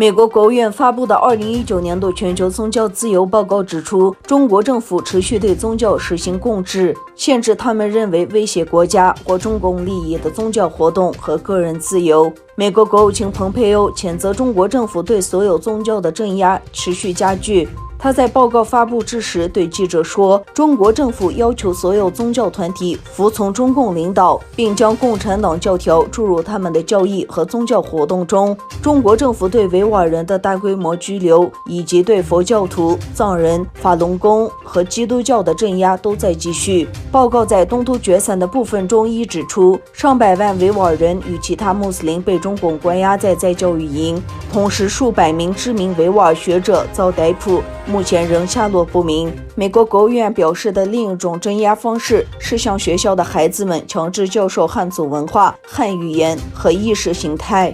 美国国务院发布的2019年度全球宗教自由报告指出，中国政府持续对宗教实行控制，限制他们认为威胁国家或中共利益的宗教活动和个人自由。美国国务卿蓬佩欧谴责中国政府对所有宗教的镇压持续加剧。他在报告发布之时对记者说，中国政府要求所有宗教团体服从中共领导，并将共产党教条注入他们的教义和宗教活动中。中国政府对维吾尔人的大规模拘留，以及对佛教徒、藏人、法轮功和基督教的镇压都在继续。报告在东突厥散的部分中亦指出，上百万维吾尔人与其他穆斯林被中共关押在再教育营，同时数百名知名维吾尔学者遭逮捕，目前仍下落不明。美国国务院表示的另一种镇压方式是向学校的孩子们强制教授汉族文化、汉语言和意识形态。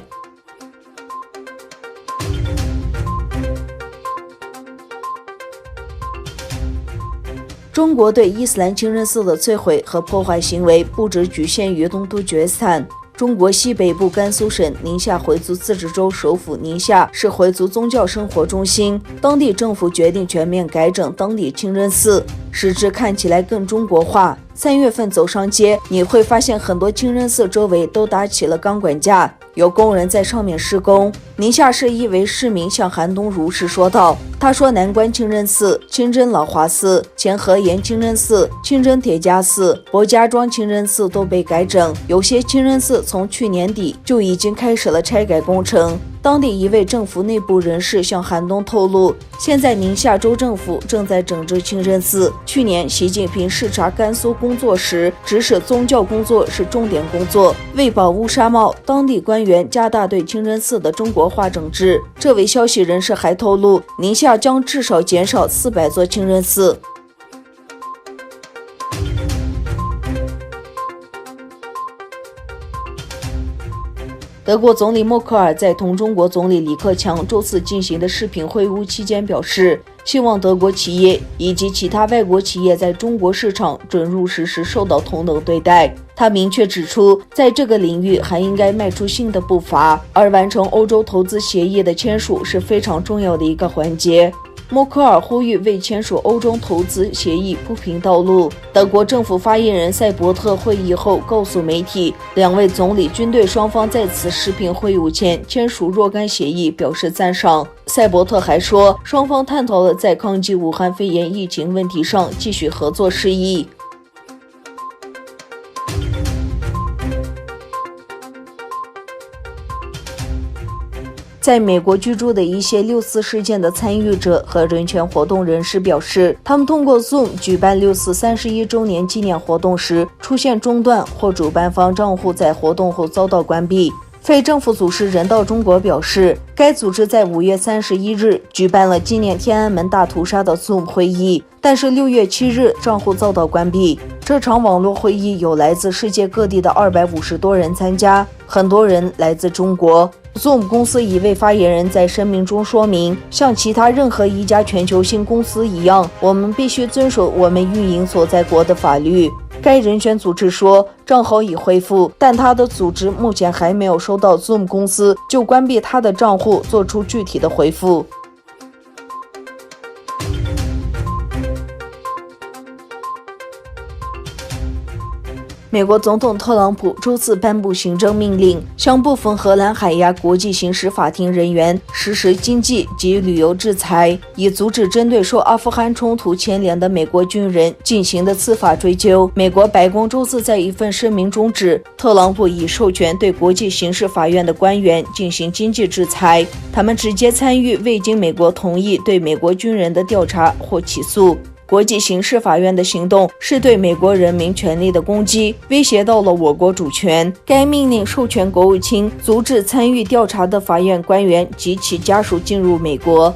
中国对伊斯兰清真寺的摧毁和破坏行为不只局限于东突厥散。中国西北部甘肃省宁夏回族自治州首府宁夏是回族宗教生活中心，当地政府决定全面改整当地清真寺，使之看起来更中国化。3月份走上街，你会发现很多清真寺周围都搭起了钢管架，有工人在上面施工。宁夏市一位市民向韩东如实说道，他说南关清真寺、清真老华寺、前河沿清真寺、清真铁家寺、博家庄清真寺都被改整，有些清真寺从去年底就已经开始了拆改工程。当地一位政府内部人士向韩东透露，现在宁夏州政府正在整治清真寺。去年习近平视察甘肃工作时，指使宗教工作是重点工作。为保乌纱帽，当地官员加大对清真寺的中国化整治。这位消息人士还透露，宁夏将至少减少400座清真寺。德国总理默克尔在同中国总理李克强周四进行的视频会晤期间表示，希望德国企业以及其他外国企业在中国市场准入时受到同等对待。他明确指出，在这个领域还应该迈出新的步伐，而完成欧洲投资协议的签署是非常重要的一个环节。默克尔呼吁为签署欧洲投资协议铺平道路。德国政府发言人塞伯特会议后告诉媒体，两位总理均对双方在此视频会晤前签署若干协议表示赞赏。塞伯特还说，双方探讨了在抗击武汉肺炎疫情问题上继续合作事宜。在美国居住的一些6·4事件的参与者和人权活动人士表示，他们通过 Zoom 举办6·4 31周年纪念活动时出现中断，或主办方账户在活动后遭到关闭。非政府组织人道中国表示，该组织在5月31日举办了纪念天安门大屠杀的 Zoom 会议，但是6月7日账户遭到关闭。这场网络会议有来自世界各地的250多人参加，很多人来自中国。Zoom 公司一位发言人在声明中说明，像其他任何一家全球性公司一样，我们必须遵守我们运营所在国的法律。该人权组织说，账号已恢复，但他的组织目前还没有收到 Zoom 公司就关闭他的账户做出具体的回复。美国总统特朗普周四颁布行政命令，向部分荷兰海牙国际刑事法庭人员实施经济及旅游制裁，以阻止针对受阿富汗冲突牵连的美国军人进行的司法追究。美国白宫周四在一份声明中指，特朗普已授权对国际刑事法院的官员进行经济制裁，他们直接参与未经美国同意对美国军人的调查或起诉。国际刑事法院的行动是对美国人民权利的攻击，威胁到了我国主权。该命令授权国务卿阻止参与调查的法院官员及其家属进入美国。